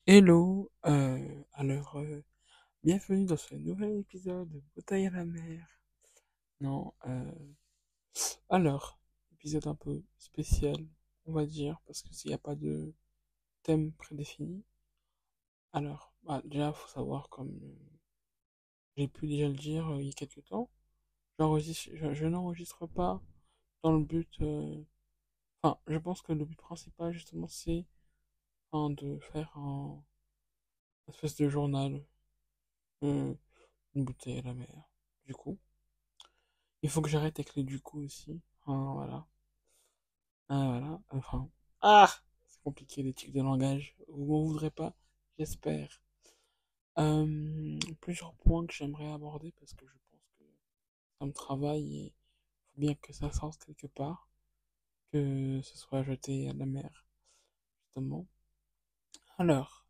Hello, bienvenue dans ce nouvel épisode de Bouteille à la mer. Non, épisode un peu spécial, on va dire, parce que s'il n'y a pas de thème prédéfini. Déjà, faut savoir, comme j'ai pu déjà le dire il y a quelques temps, je n'enregistre pas dans le but, enfin, je pense que le but principal, justement, c'est de faire une espèce de journal, euh, une bouteille à la mer. Du coup. Il faut que j'arrête avec les du coup aussi. Voilà. Voilà. Enfin. Ah! C'est compliqué les tics de langage. Vous m'en voudrez pas? J'espère. Plusieurs points que j'aimerais aborder parce que je pense que ça me travaille et il faut bien que ça sorte quelque part. Que ce soit jeté à la mer, justement. Alors,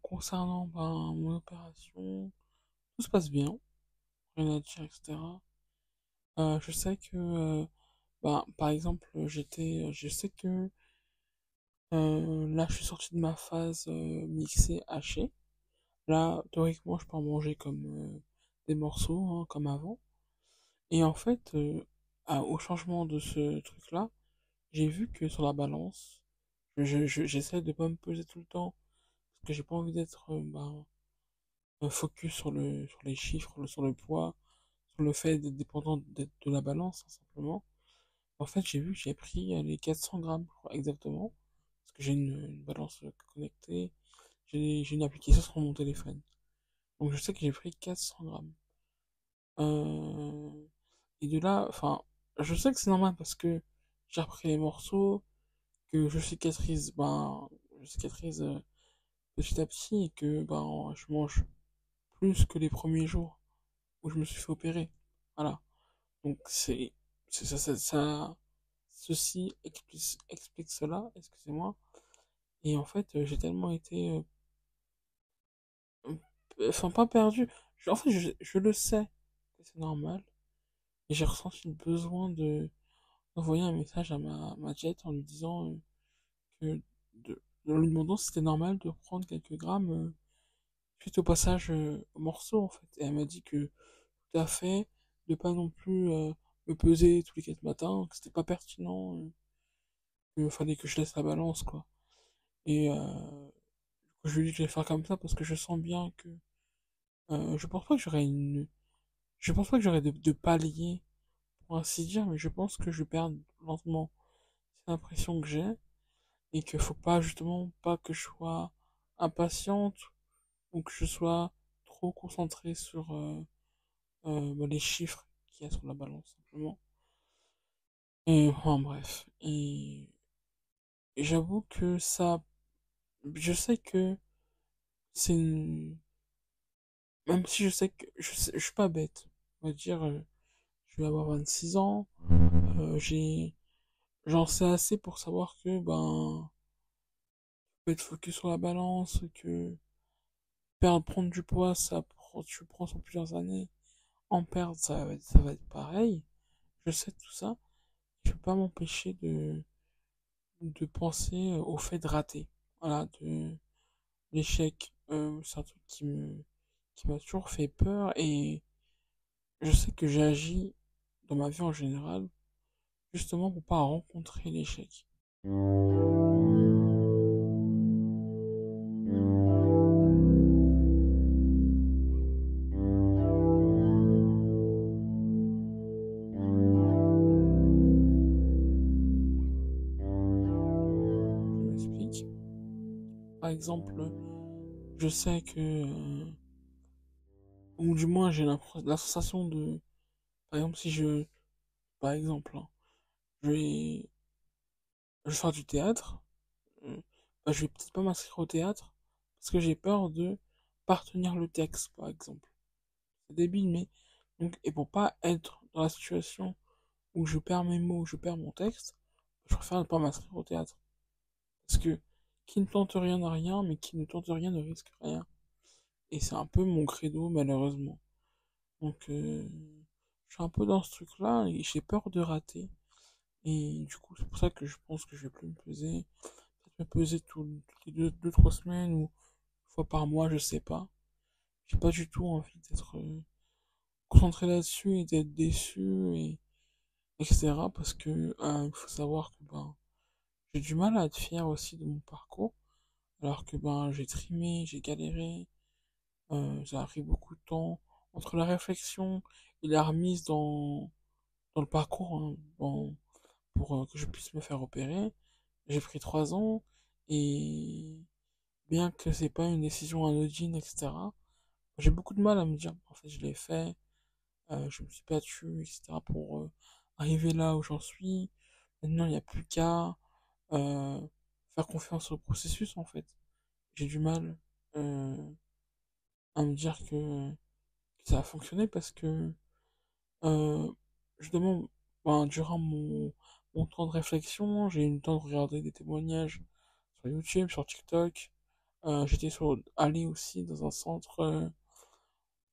concernant mon opération, tout se passe bien. Rien à dire, etc. Je sais que, par exemple, je sais que là, je suis sorti de ma phase mixée hachée. Là, théoriquement, je peux en manger comme des morceaux, hein, comme avant. Et en fait, au changement de ce truc-là, j'ai vu que sur la balance, j'essaie de pas me peser tout le temps parce que j'ai pas envie d'être focus sur les chiffres, sur le poids, sur le fait d'être dépendant de la balance, hein, simplement. En fait, j'ai vu que j'ai pris les 400 grammes, je crois, exactement, parce que j'ai une balance connectée, j'ai une application sur mon téléphone. Donc je sais que j'ai pris 400 grammes. Euh, et de là, enfin, je sais que c'est normal parce que j'ai repris les morceaux, que je cicatrise petit à petit et que je mange plus que les premiers jours où je me suis fait opérer. Voilà. Donc ceci explique cela, excusez-moi. Et en fait, j'ai tellement été, enfin pas perdu. En fait, je le sais que c'est normal. Et j'ai ressenti le besoin de d'envoyer un message à ma jet en lui disant que en lui demandant si c'était normal de prendre quelques grammes suite au passage au morceau en fait. Et elle m'a dit que tout à fait, de pas non plus me peser tous les 4 matins, que c'était pas pertinent, qu'il fallait que je laisse la balance quoi. Et je lui ai dit que j'allais faire comme ça parce que je sens bien que je pense pas que je pense pas que j'aurais de palier pour ainsi dire, mais je pense que je perds lentement. C'est l'impression que j'ai et qu'il faut pas justement pas que je sois impatiente ou que je sois trop concentré sur les chiffres qu'il y a sur la balance simplement. Et enfin bref. Et j'avoue que ça, je sais que c'est même si je sais que je suis pas bête. On va dire, je vais avoir 26 ans, j'ai j'en sais assez pour savoir que faut être focus sur la balance, que prendre du poids, tu prends sur plusieurs années. En perdre, ça va être pareil. Je sais tout ça. Je peux pas m'empêcher de penser au fait de rater. Voilà, de l'échec. C'est un truc qui m'a toujours fait peur et je sais que j'ai agi dans ma vie en général justement pour pas rencontrer l'échec. Je m'explique. Par exemple, je sais que, ou du moins j'ai la sensation de, par exemple, par exemple, hein, je vais, je vais faire du théâtre, euh, je vais peut-être pas m'inscrire au théâtre parce que j'ai peur de partenir le texte, par exemple. C'est débile, mais donc, et pour pas être dans la situation où je perds mes mots, je perds mon texte, je préfère ne pas m'inscrire au théâtre. Parce que qui ne tente rien n'a rien, mais qui ne tente rien ne risque rien. Et c'est un peu mon credo, malheureusement. Donc, je suis un peu dans ce truc-là et j'ai peur de rater. Et du coup, c'est pour ça que je pense que je vais plus me peser, peut-être me peser toutes les 2, 3 semaines ou une fois par mois, je sais pas. J'ai pas du tout envie d'être concentré là-dessus et d'être déçu et etc. Parce que il faut savoir que ben j'ai du mal à être fier aussi de mon parcours, alors que ben j'ai trimé, j'ai galéré, ça a pris beaucoup de temps entre la réflexion et la remise dans le parcours, hein, pour que je puisse me faire opérer. J'ai pris 3 ans et bien que c'est pas une décision anodine, etc. J'ai beaucoup de mal à me dire, en fait, je l'ai fait, je me suis battu, etc. pour arriver là où j'en suis. Maintenant, il n'y a plus qu'à euh, faire confiance au processus, en fait. J'ai du mal euh, à me dire que ça a fonctionné parce que euh, justement, ben, durant mon temps de réflexion, j'ai eu le temps de regarder des témoignages sur YouTube, sur TikTok. J'étais allé aussi dans un centre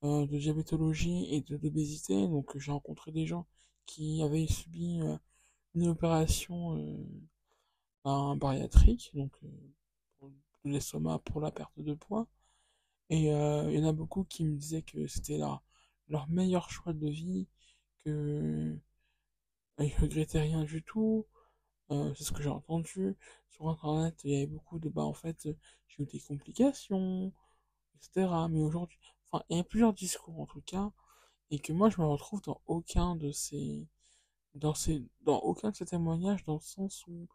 de diabétologie et d'obésité, donc j'ai rencontré des gens qui avaient subi une opération bariatrique, donc pour- de l'estomac pour la perte de poids. Et il y en a beaucoup qui me disaient que c'était leur meilleur choix de vie, que ils regrettaient rien du tout. C'est ce que j'ai entendu. Sur Internet, il y avait beaucoup de, bah en fait, j'ai eu des complications, etc. Mais aujourd'hui, enfin, il y a plusieurs discours en tout cas, et que moi je me retrouve dans aucun de ces témoignages, dans le sens où,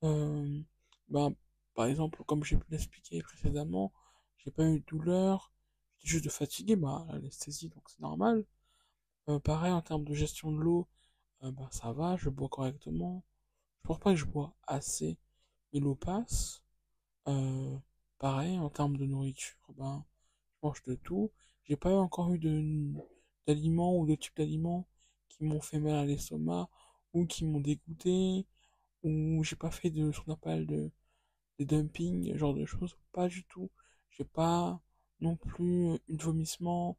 euh, bah, par exemple, comme j'ai pu l'expliquer précédemment, j'ai pas eu de douleur, j'étais juste fatigué, bah, l'anesthésie, donc c'est normal. Pareil, en termes de gestion de l'eau, bah, ça va, je bois correctement. Je pense pas que je bois assez, mais l'eau passe. Euh, Pareil, en termes de nourriture, ben, je mange de tout. J'ai pas encore eu d'aliments ou de types d'aliments qui m'ont fait mal à l'estomac ou qui m'ont dégoûté ou j'ai pas fait de ce qu'on appelle des dumping, ce genre de choses. Pas du tout. J'ai pas non plus eu de vomissement.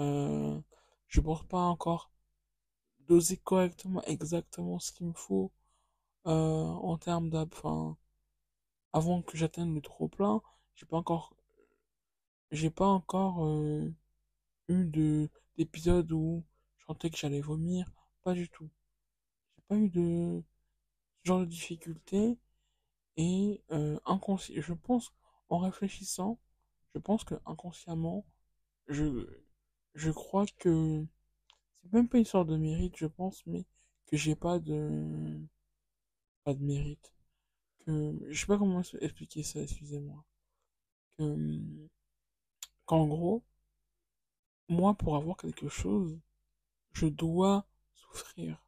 Euh, je pense pas encore doser correctement exactement ce qu'il me faut en termes enfin, avant que j'atteigne le trop plein. J'ai pas encore j'ai pas encore eu d'épisode où je sentais que j'allais vomir. Pas du tout. J'ai pas eu de ce genre de difficulté et je pense, en réfléchissant, je pense que inconsciemment, je, je crois que c'est même pas une sorte de mérite, je pense, mais que j'ai pas de mérite. Que, je sais pas comment expliquer ça, excusez-moi. Que, qu'en gros, moi, pour avoir quelque chose, je dois souffrir.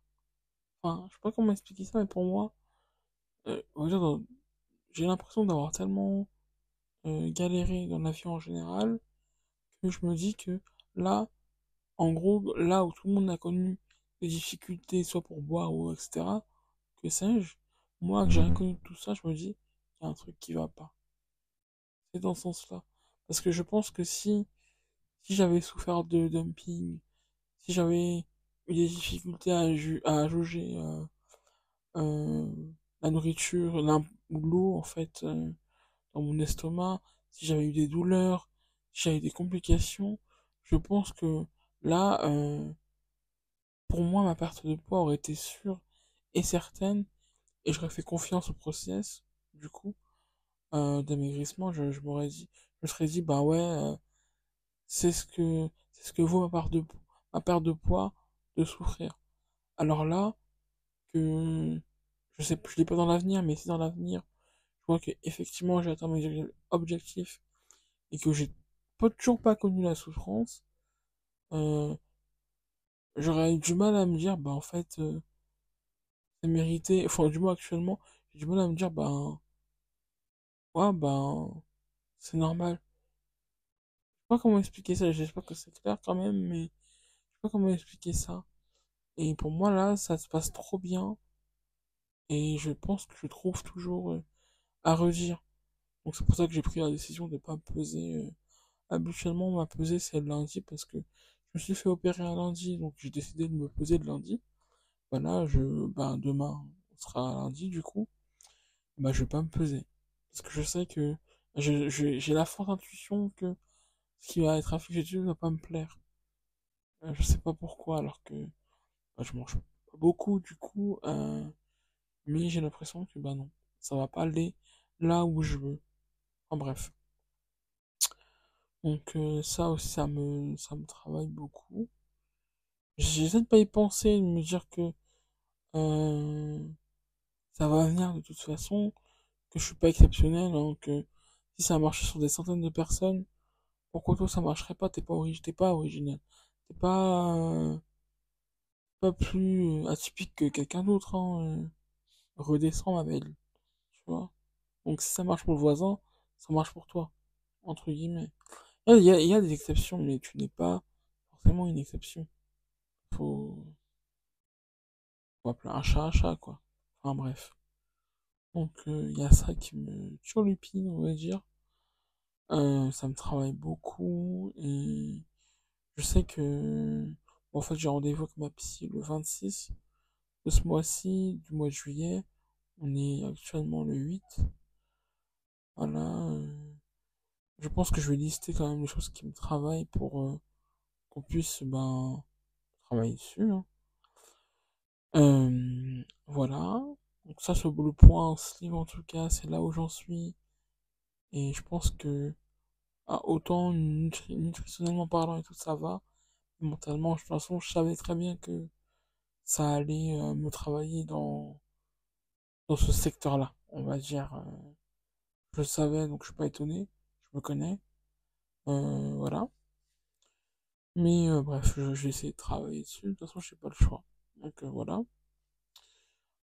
Enfin, je sais pas comment expliquer ça, mais pour moi, on va dire j'ai l'impression d'avoir tellement galéré dans la vie en général que je me dis que là, en gros, là où tout le monde a connu des difficultés, soit pour boire ou etc., que sais-je, moi que j'ai rien connu de tout ça, je me dis, il y a un truc qui va pas. C'est dans ce sens-là. Parce que je pense que si j'avais souffert de dumping, si j'avais eu des difficultés à jauger euh, la nourriture, ou l'eau en fait dans mon estomac, si j'avais eu des douleurs, si j'avais des complications, je pense que là, pour moi, ma perte de poids aurait été sûre et certaine, et j'aurais fait confiance au process, du coup, d'amaigrissement, je m'aurais dit, je me serais dit, bah ouais, c'est ce que vaut ma perte de poids, de souffrir. Alors là, que, je sais, je l'ai pas dans l'avenir, mais si dans l'avenir, je vois que effectivement j'ai atteint mes objectifs et que j'ai toujours pas connu la souffrance, euh, j'aurais eu du mal à me dire, bah en fait, c'est mérité, enfin du moins actuellement, j'ai du mal à me dire, bah ouais, bah c'est normal. Je sais pas comment expliquer ça, j'espère que c'est clair quand même, mais je sais pas comment expliquer ça. Et pour moi là, ça se passe trop bien, et je pense que je trouve toujours à redire. Donc c'est pour ça que j'ai pris la décision de pas me peser. Habituellement, ma pesée c'est le lundi parce que je me suis fait opérer un lundi, donc j'ai décidé de me peser le lundi. Voilà, ben demain, on sera lundi du coup. bah, je vais pas me peser. Parce que je sais que j'ai la forte intuition que ce qui va être affiché dessus va pas me plaire. Je sais pas pourquoi, alors que bah, je mange pas beaucoup du coup, mais j'ai l'impression que bah non, ça va pas aller là où je veux. En bref. Donc ça aussi, ça me travaille beaucoup. J'essaie de pas y penser, de me dire que euh, ça va venir de toute façon, que je suis pas exceptionnel, hein, que si ça marche sur des centaines de personnes, pourquoi toi ça marcherait pas? T'es pas original. T'es pas plus atypique que quelqu'un d'autre, hein. Redescends ma belle, tu vois. Donc si ça marche pour le voisin, ça marche pour toi, entre guillemets. Il y a des exceptions, mais tu n'es pas forcément une exception. Faut, faut appeler un chat, quoi. Enfin bref. Donc il y a ça qui me turlupine, on va dire. Ça me travaille beaucoup et je sais que bon, en fait j'ai rendez-vous avec ma psy le 26 de ce mois-ci, du mois de juillet. On est actuellement le 8. Voilà. Je pense que je vais lister quand même les choses qui me travaillent pour qu'on puisse ben travailler dessus, hein. Voilà. Donc ça, le point slim en tout cas, c'est là où j'en suis. Et je pense que autant nutritionnellement parlant et tout ça va, mentalement, de toute façon, je savais très bien que ça allait me travailler dans ce secteur-là, on va dire. Je le savais, donc je suis pas étonné, je me connais, voilà. Mais bref, je vais essayer de travailler dessus, de toute façon, j'ai pas le choix. Donc voilà.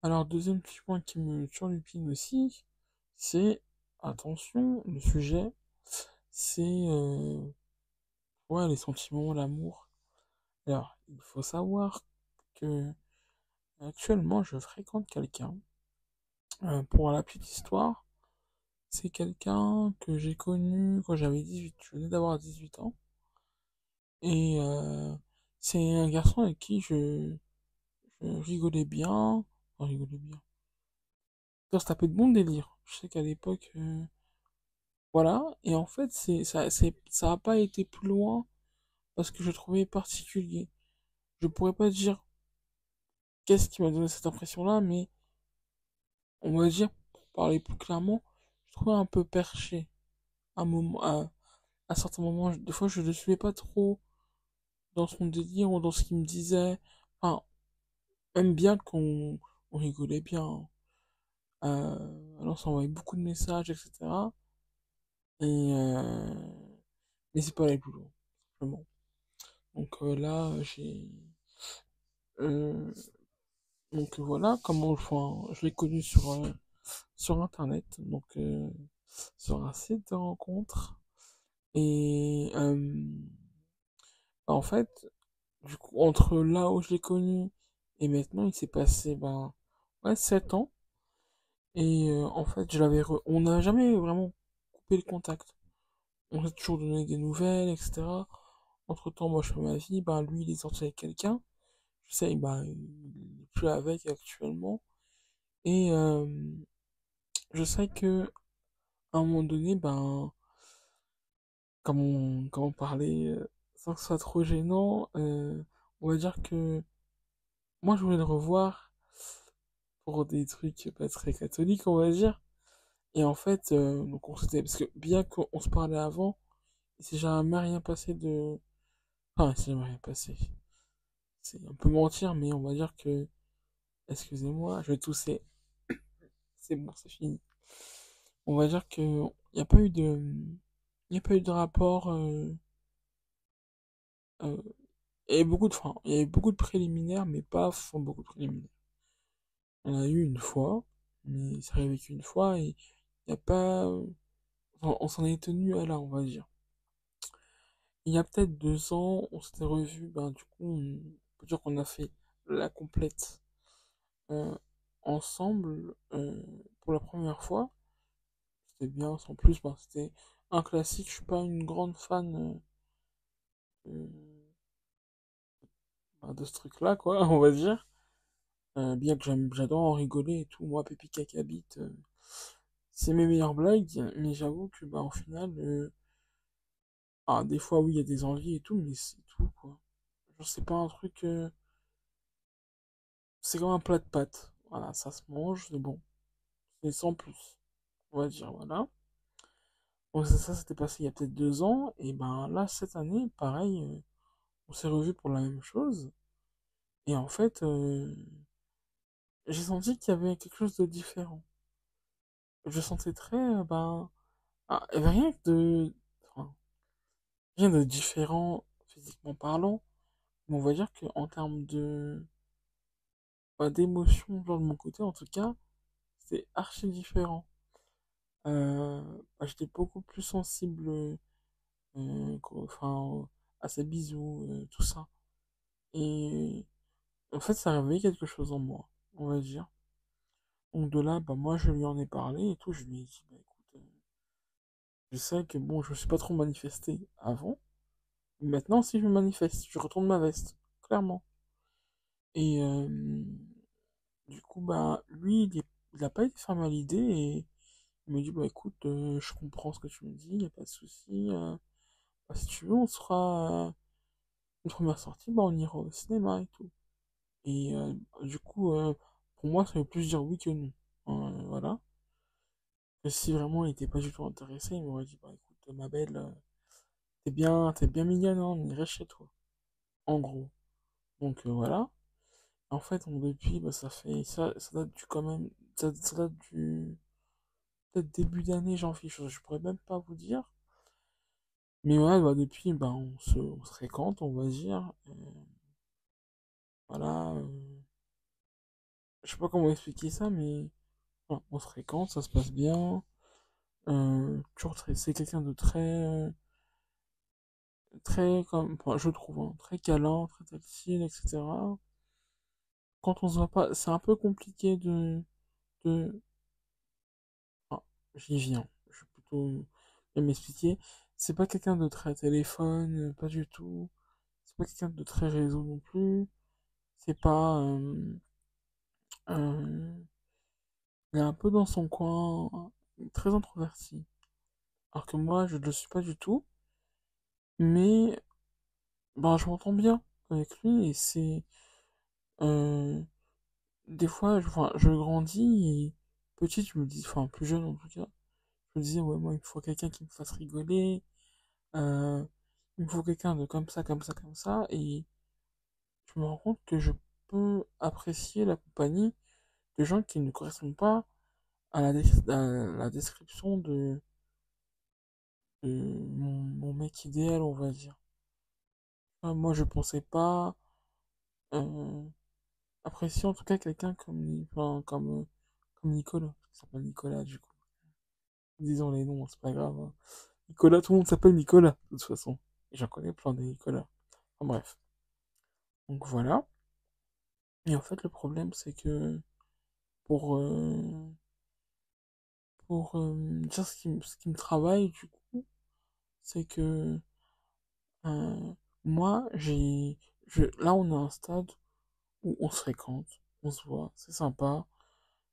Alors, deuxième petit point qui me turlupine aussi, c'est, attention, le sujet, c'est ouais, les sentiments, l'amour. Alors, il faut savoir que actuellement, je fréquente quelqu'un. Pour la petite histoire, c'est quelqu'un que j'ai connu quand j'avais 18. Je venais d'avoir 18 ans. Et c'est un garçon avec qui je rigolais bien. Enfin, rigolais bien. On se tapait de bon délire. Je sais qu'à l'époque, voilà. Et en fait, ça a pas été plus loin parce que je trouvais particulier. Je pourrais pas dire qu'est-ce qui m'a donné cette impression-là, mais on va dire, pour parler plus clairement, je trouvais un peu perché. Un moment, à certains moments, des fois, je ne le suivais pas trop dans son délire ou dans ce qu'il me disait. Enfin, même bien on rigolait bien, hein. Alors, on s'envoyait beaucoup de messages, etc. Et, mais c'est pas les plus loin, simplement. Donc là, euh, donc voilà, enfin, je l'ai connu sur Internet, donc sur un site de rencontre. Et en fait, du coup, entre là où je l'ai connu et maintenant, il s'est passé ben ouais 7 ans. Et en fait, on n'a jamais vraiment coupé le contact. On s'est toujours donné des nouvelles, etc. Entre-temps, moi je fais ma vie, ben lui il est sorti avec quelqu'un. Je sais, ben il est plus avec actuellement. Et je sais que à un moment donné, ben comment parler sans que ce soit trop gênant, on va dire que moi je voulais le revoir pour des trucs pas très catholiques, on va dire. Et en fait, donc on s'était, parce que bien qu'on se parlait avant, il s'est jamais rien passé de, enfin, il s'est jamais rien passé. C'est un peu mentir, mais on va dire que, excusez-moi, je vais tousser. C'est bon, c'est fini. On va dire que il n'y a pas eu de, il y a pas eu de rapport, euh, enfin, il y avait beaucoup de préliminaires, mais pas beaucoup de préliminaires. On a eu une fois, mais c'est arrivé qu'une fois et il n'y a pas, on s'en est tenu à là, on va dire. Il y a peut-être 2 ans, on s'était revus, ben du coup, on peut dire qu'on a fait la complète euh, ensemble pour la première fois. C'était bien, en plus, ben, c'était un classique. Je suis pas une grande fan euh, de ce truc-là, quoi, on va dire. Bien que j'adore en rigoler et tout. Moi, Pépi Caca Bite, c'est mes meilleures blagues, mais j'avoue que, bah, au final, des fois, oui, il y a des envies et tout, mais c'est tout, quoi. Genre, c'est pas un truc, c'est comme un plat de pâtes. Voilà, ça se mange, c'est bon. C'est sans plus, on va dire, voilà. Donc, ça s'était passé il y a peut-être 2 ans, et ben là, cette année, pareil, on s'est revus pour la même chose, et en fait, j'ai senti qu'il y avait quelque chose de différent. Je sentais très, il y avait enfin, rien de différent physiquement parlant, mais on va dire qu'en termes d'émotion, genre de mon côté en tout cas, c'est archi différent. J'étais beaucoup plus sensible, à ses bisous, tout ça. Et en fait, ça a réveillé quelque chose en moi, on va dire. Donc de là, moi, je lui en ai parlé et tout. Je lui ai dit, écoute, je sais que bon, je me suis pas trop manifesté avant. Mais maintenant, si je me manifeste, je retourne ma veste, clairement. Et du coup, lui, il a pas été fermé à l'idée et il me dit, écoute, je comprends ce que tu me dis, y a pas de souci. Si tu veux, on se fera une première sortie, on ira au cinéma et tout. Et du coup, pour moi, ça veut plus dire oui que non. Voilà. Et si vraiment il était pas du tout intéressé, il m'aurait dit, écoute, ma belle, t'es bien mignonne, hein, on irait chez toi. En gros. Donc voilà. En fait, depuis, ça fait, ça date du quand même, ça date du, peut-être début d'année, janvier, je pourrais même pas vous dire. Mais ouais, depuis, on se fréquente, on va dire. Voilà, je sais pas comment expliquer ça, mais voilà, on se fréquente, ça se passe bien. C'est quelqu'un de très, je trouve, hein, très câlin, très tactile, etc. Quand on se voit pas, c'est un peu compliqué de, ah, j'y viens. Je vais plutôt bien m'expliquer. C'est pas quelqu'un de très téléphone, pas du tout. C'est pas quelqu'un de très réseau non plus. C'est pas, euh, il est un peu dans son coin, très introverti. Alors que moi, je ne le suis pas du tout. Mais, je m'entends bien avec lui et euh, des fois, je grandis et petit, je me dis, enfin, plus jeune en tout cas, je me disais, ouais, moi, il me faut quelqu'un qui me fasse rigoler, euh, il me faut quelqu'un de comme ça, comme ça, comme ça, et je me rends compte que je peux apprécier la compagnie de gens qui ne correspondent pas à la description de mon mec idéal, on va dire. Moi, je pensais pas euh, apprécier en tout cas quelqu'un comme Nicolas. Il s'appelle Nicolas, du coup. Disons les noms, c'est pas grave, hein. Nicolas, tout le monde s'appelle Nicolas, de toute façon. Et j'en connais plein des Nicolas. Enfin, bref. Donc voilà. Et en fait, le problème, c'est que pour, euh, pour dire ce qui me travaille, du coup, c'est que euh, moi, là, on a un stade où on se fréquente, on se voit, c'est sympa.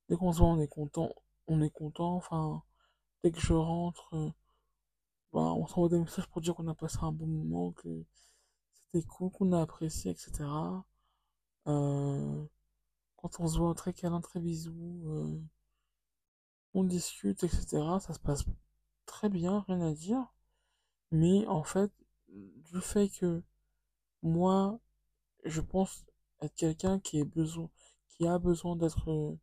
Dès qu'on se voit, on est content. Enfin, dès que je rentre, on s'envoie des messages pour dire qu'on a passé un bon moment, que c'était cool, qu'on a apprécié, etc. Euh, Quand on se voit très câlin, très bisous, on discute, etc. Ça se passe très bien, rien à dire. Mais en fait, du fait que moi, je pense être quelqu'un qui a besoin d'être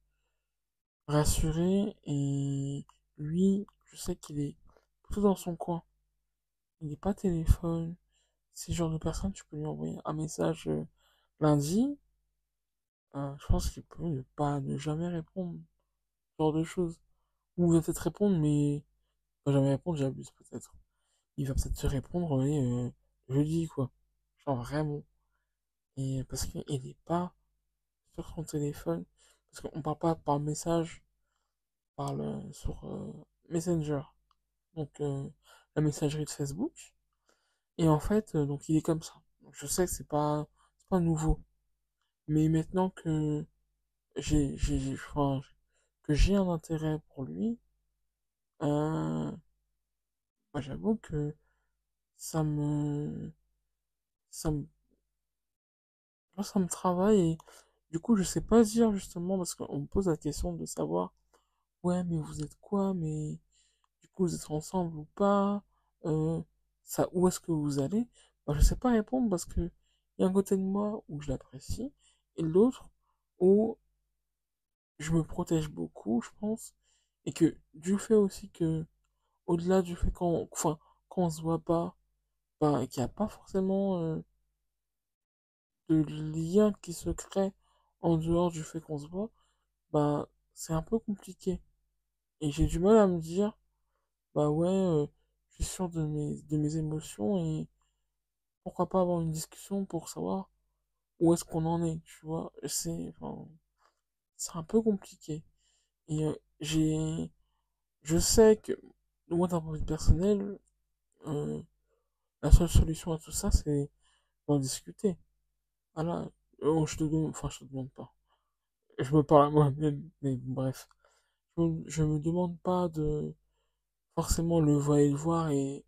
rassuré, et lui, je sais qu'il est plutôt dans son coin. Il n'est pas téléphone. C'est le genre de personne, tu peux lui envoyer un message lundi, je pense qu'il peut ne jamais répondre, ce genre de choses. Ou il va peut-être répondre, mais il va jamais répondre, j'abuse peut-être. Il va peut-être te répondre, allez, jeudi, quoi. Genre vraiment. Et parce qu'il n'est pas sur son téléphone. Parce qu'on parle pas par message, on parle sur Messenger. Donc, la messagerie de Facebook. Et en fait, donc il est comme ça. Donc, je sais que c'est pas nouveau. Mais maintenant que j'ai un intérêt pour lui, euh, bah, j'avoue que ça me, ça me, ça me travaille et du coup, je sais pas dire justement parce qu'on me pose la question de savoir, ouais, mais vous êtes quoi, mais du coup, vous êtes ensemble ou pas, euh, ça, où est-ce que vous allez? Bah, je sais pas répondre parce que il y a un côté de moi où je l'apprécie et l'autre où je me protège beaucoup, je pense, et que du fait aussi que, au-delà du fait enfin, qu'on se voit pas, bah, et qu'il n'y a pas forcément de lien qui se crée en dehors du fait qu'on se voit, bah, c'est un peu compliqué. Et j'ai du mal à me dire, bah ouais, je suis sûr de mes émotions et pourquoi pas avoir une discussion pour savoir où est-ce qu'on en est, tu vois. Enfin, c'est un peu compliqué. Et je sais que, moi d'un point de vue personnel, euh, la seule solution à tout ça, c'est d'en discuter. Voilà. Enfin, je te demande pas. Je me parle à moi-même, mais bref. Je me demande pas de forcément le voir et le voir et,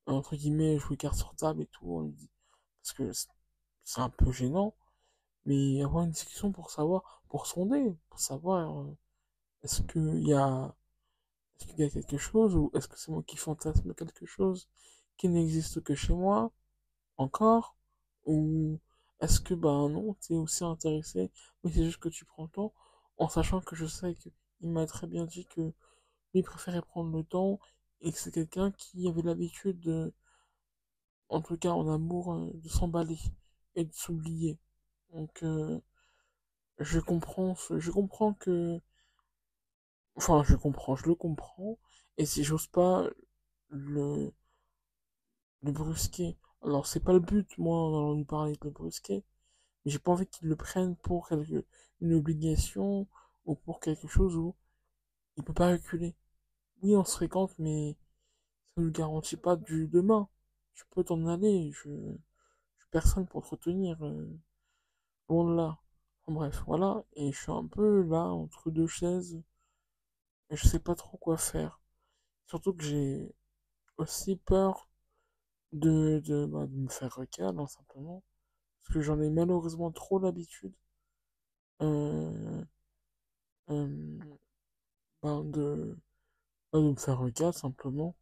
entre guillemets, jouer carte sur table et tout. Parce que c'est un peu gênant, mais avoir une discussion pour savoir, pour sonder, pour savoir, est-ce qu'il y a, est-ce qu'il y a quelque chose ou est-ce que c'est moi qui fantasme quelque chose qui n'existe que chez moi? Encore? Ou est-ce que, ben non, t'es aussi intéressé, mais c'est juste que tu prends le temps, en sachant que je sais que il m'a très bien dit que lui préférait prendre le temps et que c'est quelqu'un qui avait l'habitude de, en tout cas en amour, de s'emballer et de s'oublier. Donc, je comprends que, enfin, je le comprends, et si j'ose pas le, le brusquer, alors c'est pas le but, moi, en allant lui parler de le brusquer, mais j'ai pas envie qu'il le prenne pour une obligation ou pour quelque chose où il peut pas reculer. Oui, on se fréquente, mais ça ne garantit pas du demain. Tu peux t'en aller, je suis personne pour te retenir, loin de là. Enfin, bref, voilà, et je suis un peu là, entre deux chaises, et je sais pas trop quoi faire. Surtout que j'ai aussi peur de me faire recal, hein, simplement. Parce que j'en ai malheureusement trop l'habitude. Euh, euh, ben de, de me faire recal, simplement.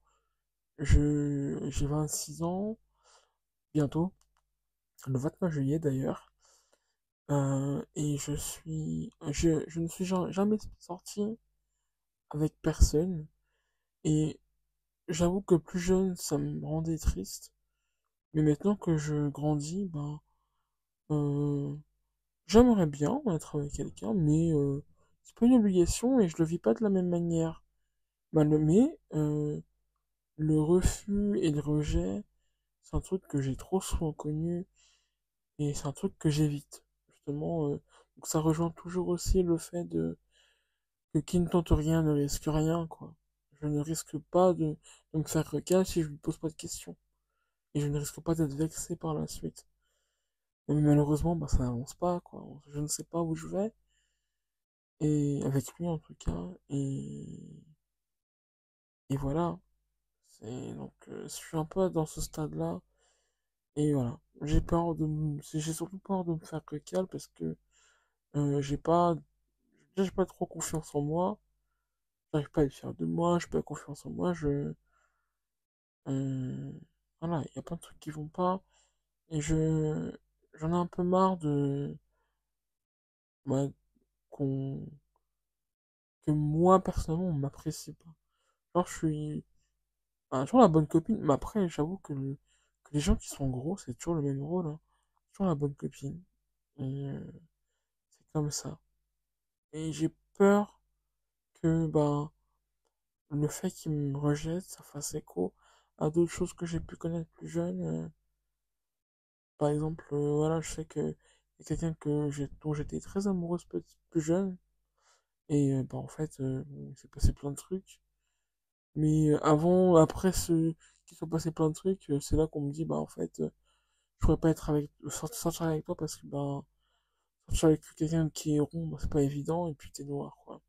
J'ai 26 ans, bientôt, le 29 juillet d'ailleurs. Et je ne suis jamais sorti avec personne. Et j'avoue que plus jeune, ça me rendait triste. Mais maintenant que je grandis, ben, euh, j'aimerais bien être avec quelqu'un, mais c'est pas une obligation et je le vis pas de la même manière. Mais le refus et le rejet, c'est un truc que j'ai trop souvent connu et c'est un truc que j'évite. Justement, donc ça rejoint toujours aussi le fait que qui ne tente rien ne risque rien, quoi. Je ne risque pas de me faire recal si je lui pose pas de questions. Et je ne risque pas d'être vexé par la suite. Mais malheureusement, bah, ça n'avance pas, quoi. Je ne sais pas où je vais. Et avec lui, en tout cas. Et voilà. Donc, je suis un peu dans ce stade-là. Et voilà. J'ai surtout peur de me faire recal parce que, j'ai pas trop confiance en moi. J'arrive pas à être fier de moi. J'ai pas confiance en moi. Euh, voilà. Il y a plein de trucs qui vont pas. Et j'en ai un peu marre ouais, qu'on, que moi, personnellement, on m'apprécie pas. Genre, je suis, toujours la bonne copine, mais après, j'avoue que les gens qui sont gros, c'est toujours le même rôle, hein. Toujours la bonne copine. Et c'est comme ça. Et j'ai peur que, ben, le fait qu'ils me rejettent, ça fasse écho à d'autres choses que j'ai pu connaître plus jeune. Par exemple, voilà, je sais que y a quelqu'un dont j'étais très amoureuse plus jeune. Et bah, en fait, bon, il s'est passé plein de trucs. Mais après qu'il soit passé plein de trucs, c'est là qu'on me dit, bah en fait, je pourrais pas sortir avec toi parce que bah, sortir avec quelqu'un qui est rond, bah, c'est pas évident et puis t'es noir, quoi.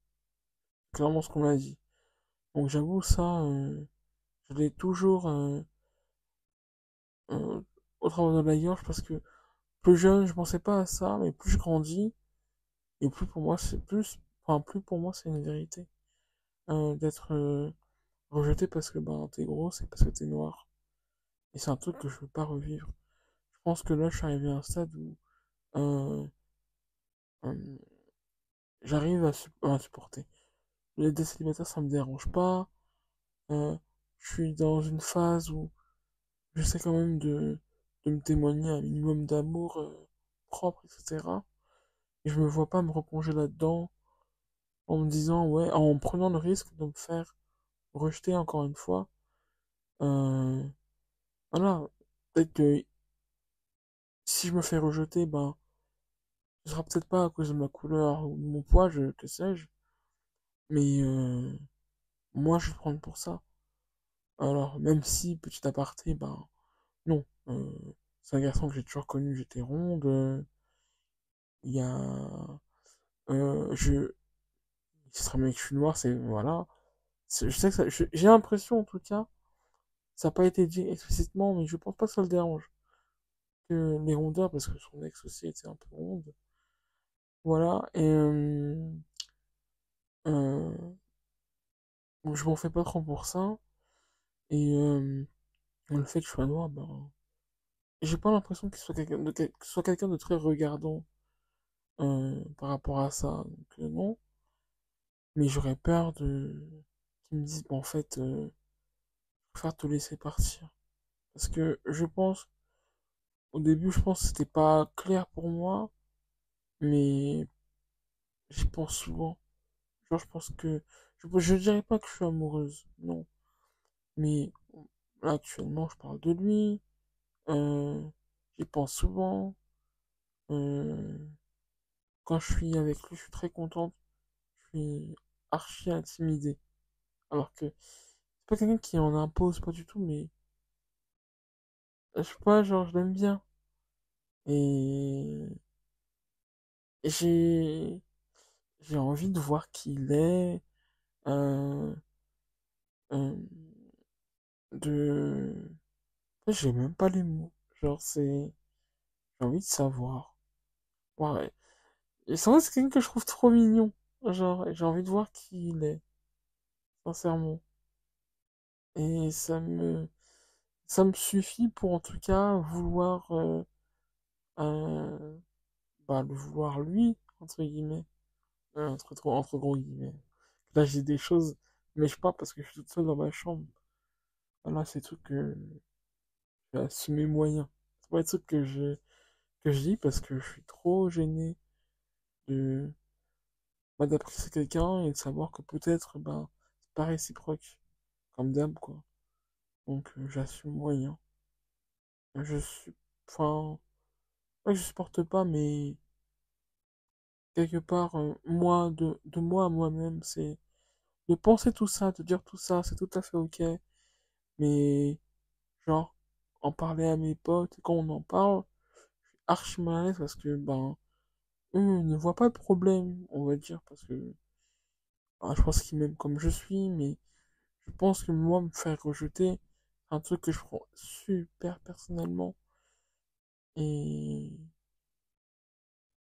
Clairement ce qu'on m'a dit. Donc j'avoue, ça, je l'ai toujours euh, au travers de la gorge parce que plus jeune, je pensais pas à ça, mais plus je grandis, et plus pour moi, plus pour moi, c'est une vérité. D'être rejeté parce que ben, t'es gros, c'est parce que t'es noir. Et c'est un truc que je veux pas revivre. Je pense que là, je suis arrivé à un stade où euh, euh, j'arrive à supporter. Les deux célibataires, ça me dérange pas. Euh, je suis dans une phase où j'essaie quand même de me témoigner un minimum d'amour propre, etc. Et je me vois pas me replonger là-dedans en me disant, ouais, en prenant le risque de me faire rejeter encore une fois. Euh, voilà, peut-être que si je me fais rejeter, ben, ce sera peut-être pas à cause de ma couleur ou de mon poids, que sais-je, mais moi je vais prendre pour ça. Alors, même si, petit aparté, ben, non, c'est un garçon que j'ai toujours connu, j'étais ronde, il y a, je, il serait bien que je suis noir, c'est, voilà. Je sais que j'ai l'impression, en tout cas, ça n'a pas été dit explicitement, mais je pense pas que ça le dérange. Que les rondeurs, parce que son ex aussi était un peu ronde. Voilà, et euh, donc je m'en fais pas trop pour ça. Et le fait que je sois noir, ben, j'ai pas l'impression qu'il soit que ce soit quelqu'un de très regardant par rapport à ça. Donc non, mais j'aurais peur de qu'ils me disent, ben, en fait, je préfère te laisser partir. Parce que je pense, au début, je pense que c'était pas clair pour moi, mais j'y pense souvent. Genre, je pense que, je dirais pas que je suis amoureuse, non. Mais là, actuellement, je parle de lui, euh, j'y pense souvent. Euh, Quand je suis avec lui, je suis très contente. Je suis archi intimidé. Alors que c'est pas quelqu'un qui en impose, pas du tout, mais je sais pas, genre, je l'aime bien. Et j'ai j'ai envie de voir qui il est, euh, euh, de... J'ai même pas les mots. Genre, j'ai envie de savoir. Ouais. Et c'est vrai, c'est quelqu'un que je trouve trop mignon. Genre, j'ai envie de voir qui il est, sincèrement. Et ça me suffit pour en tout cas vouloir, euh, bah, le vouloir lui, entre guillemets, entre gros guillemets. Là, j'ai des choses, mais je parle parce que je suis toute seule dans ma chambre. Voilà, c'est tout que j'ai assumé moyen. C'est pas des trucs que je dis parce que je suis trop gêné de, bah, d'apprécier quelqu'un et de savoir que peut-être, ben, c'est pas réciproque, comme d'hab, quoi. Donc, j'assume moyen. Je suis, enfin, pas que je supporte pas, mais quelque part, moi, de moi à moi-même, c'est de penser tout ça, de dire tout ça, c'est tout à fait ok, mais genre, en parler à mes potes, quand on en parle, je suis archi mal à l'aise parce que, ben, eux ne voient pas le problème, on va dire, parce que, je pense qu'ils m'aiment comme je suis, mais je pense que moi, me faire rejeter, c'est un truc que je prends super personnellement, et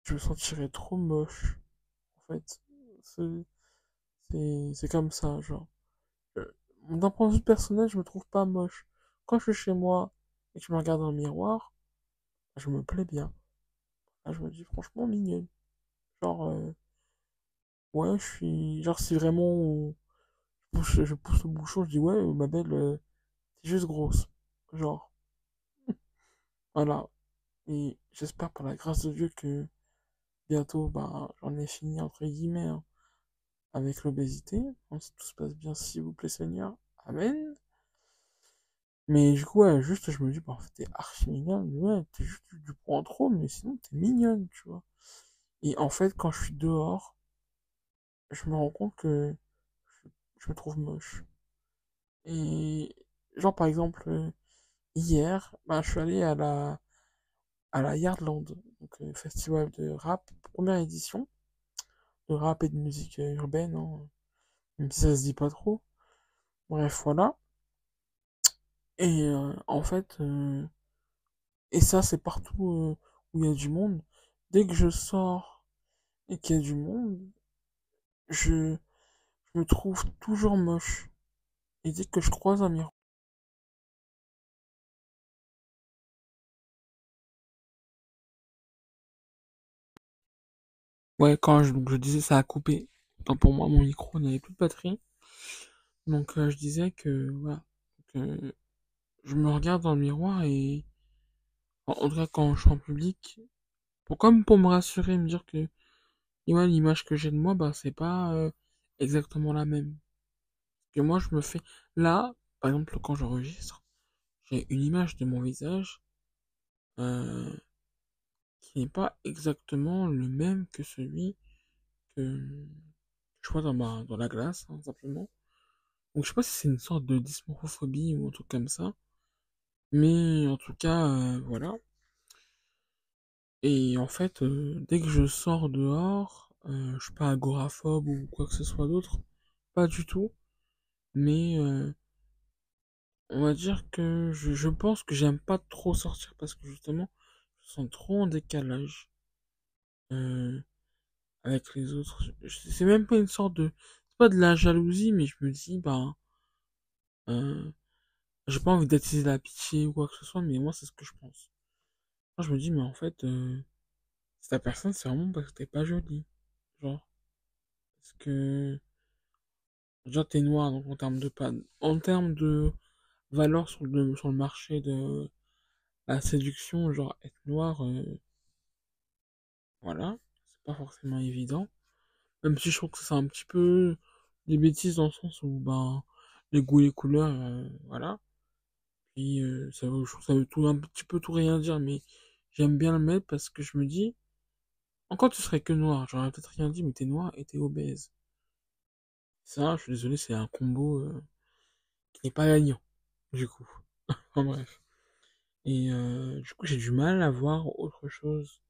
je me sentirais trop moche, en fait. C'est, c'est comme ça, genre. Euh, D'un point de vue personnel, je me trouve pas moche. Quand je suis chez moi et que je me regarde dans le miroir, je me plais bien. Là, je me dis franchement mignonne. Genre, ouais, je suis. Genre, si vraiment je pousse le bouchon, je dis ouais, ma belle, t'es juste grosse. Genre, voilà. Et j'espère par la grâce de Dieu que bientôt, bah, j'en ai fini, entre guillemets, hein, avec l'obésité. Hein, si tout se passe bien, s'il vous plaît, Seigneur. Amen. Mais du coup, ouais, juste, je me dis, bah, en fait, t'es archi mignonne. Ouais, t'es juste du poids trop, mais sinon, t'es mignonne, tu vois. Et en fait, quand je suis dehors, je me rends compte que je me trouve moche. Et, genre, par exemple, hier, bah, je suis allé à la Yardland, donc, festival de rap, première édition, de rap et de musique urbaine, hein, même si ça se dit pas trop. Bref, voilà. Et en fait, et ça c'est partout où il y a du monde. Dès que je sors et qu'il y a du monde, je, je me trouve toujours moche. Et dès que je croise un miroir, ouais, donc je disais ça a coupé. Tant pour moi, mon micro n'avait plus de batterie. Donc je disais que voilà, que je me regarde dans le miroir et en tout cas quand je suis en public, comme pour me rassurer, me dire que et ouais, l'image que j'ai de moi, bah c'est pas exactement la même. Que moi je me fais là, par exemple quand j'enregistre, j'ai une image de mon visage euh, qui n'est pas exactement le même que celui que je vois dans la glace, hein, simplement. Donc je sais pas si c'est une sorte de dysmorphophobie ou un truc comme ça. Mais en tout cas, voilà. Et en fait, dès que je sors dehors, je suis pas agoraphobe ou quoi que ce soit d'autre. Pas du tout. Mais on va dire que je pense que j'aime pas trop sortir parce que justement, je me sens trop en décalage euh, avec les autres. C'est même pas une sorte de... C'est pas de la jalousie, mais je me dis, bah... Euh, j'ai pas envie d'attiser la pitié ou quoi que ce soit, mais moi, c'est ce que je pense. Moi, je me dis, mais en fait, si ta personne, c'est vraiment parce que t'es pas jolie. Genre, parce que... Déjà, t'es noir, donc en termes de valeur sur le marché de la séduction, genre, être noir, voilà, c'est pas forcément évident. Même si je trouve que c'est un petit peu des bêtises dans le sens où, ben, les goûts et les couleurs, voilà. Puis, je trouve que ça veut tout, un petit peu tout rien dire, mais j'aime bien le mettre parce que je me dis, encore tu serais que noir, j'aurais peut-être rien dit, mais t'es noir et t'es obèse. Ça, je suis désolé, c'est un combo qui n'est pas gagnant, du coup. Enfin bref. Et du coup, j'ai du mal à voir autre chose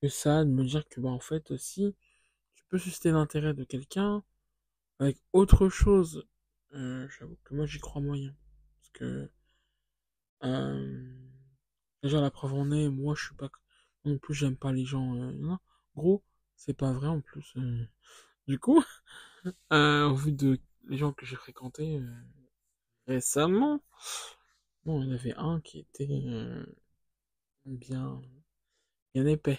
que ça, de me dire que, bah, en fait, si tu peux susciter l'intérêt de quelqu'un avec autre chose, j'avoue que moi, j'y crois moyen. Parce que, euh, déjà, la preuve en est, moi, je suis pas, non plus, j'aime pas les gens, non. Gros, c'est pas vrai en plus. Du coup, au vu de les gens que j'ai fréquentés récemment, bon, il y en avait un qui était bien, bien épais.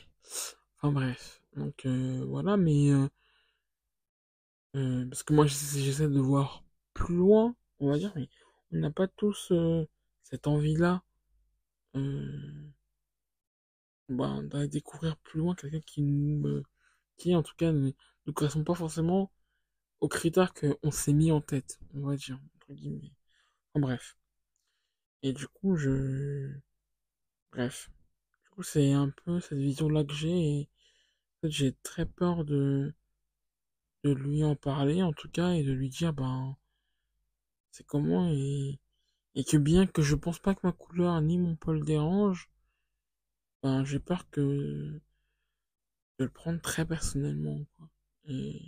Enfin bref, donc voilà, mais parce que moi j'essaie de voir plus loin, on va dire, mais on n'a pas tous cette envie-là d'aller découvrir plus loin quelqu'un qui en tout cas ne correspond pas forcément aux critères qu'on s'est mis en tête, on va dire, entre guillemets. Enfin bref. Et du coup, bref. Du coup, c'est un peu cette vision-là que j'ai et en fait, j'ai très peur de lui en parler en tout cas et de lui dire ben c'est comment et que bien que je pense pas que ma couleur ni mon poil dérange, ben j'ai peur que de le prendre très personnellement quoi. Et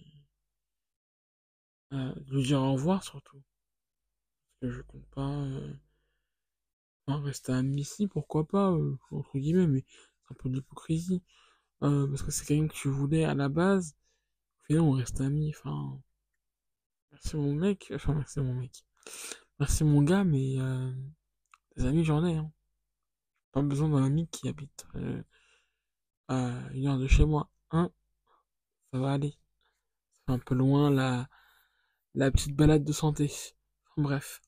de lui dire au revoir surtout parce que je compte pas enfin, rester ami ici pourquoi pas entre guillemets mais c'est un peu de l'hypocrisie parce que c'est quelqu'un que tu voulais à la base au final on reste amis enfin merci mon mec enfin merci mon mec merci mon gars mais des amis j'en ai hein. Pas besoin d'un ami qui habite à 1 heure de chez moi. Hein, ça va aller. C'est un peu loin la petite balade de santé. Enfin, bref.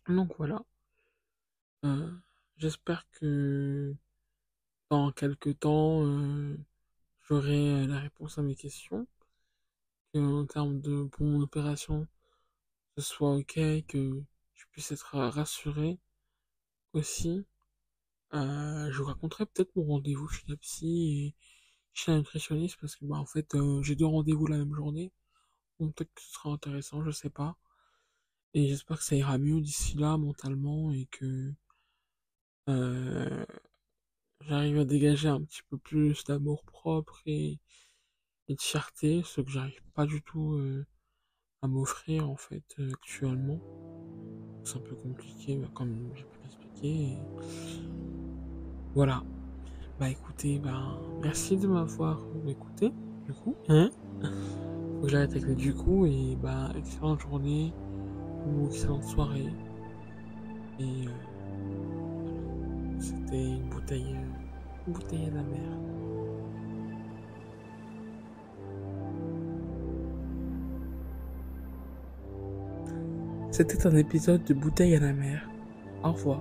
Donc voilà. Euh, J'espère que dans quelques temps, j'aurai la réponse à mes questions. Que en termes de pour mon opération, ce soit ok, que je puisse être rassuré aussi. Je vous raconterai peut-être mon rendez-vous chez la psy et chez la nutritionniste parce que bah en fait j'ai deux rendez-vous la même journée. Donc peut-être que ce sera intéressant, je sais pas. Et j'espère que ça ira mieux d'ici là mentalement et que euh, j'arrive à dégager un petit peu plus d'amour propre et de fierté, ce que j'arrive pas du tout à m'offrir en fait actuellement. C'est un peu compliqué, bah, comme j'ai pu l'expliquer. Voilà. Bah écoutez, bah merci de m'avoir écouté, du coup. Hein? Faut que j'arrête avec le du coup et bah excellente journée ou excellente soirée. Et voilà. C'était une bouteille à la mer. C'était un épisode de Bouteille à la mer. Au revoir.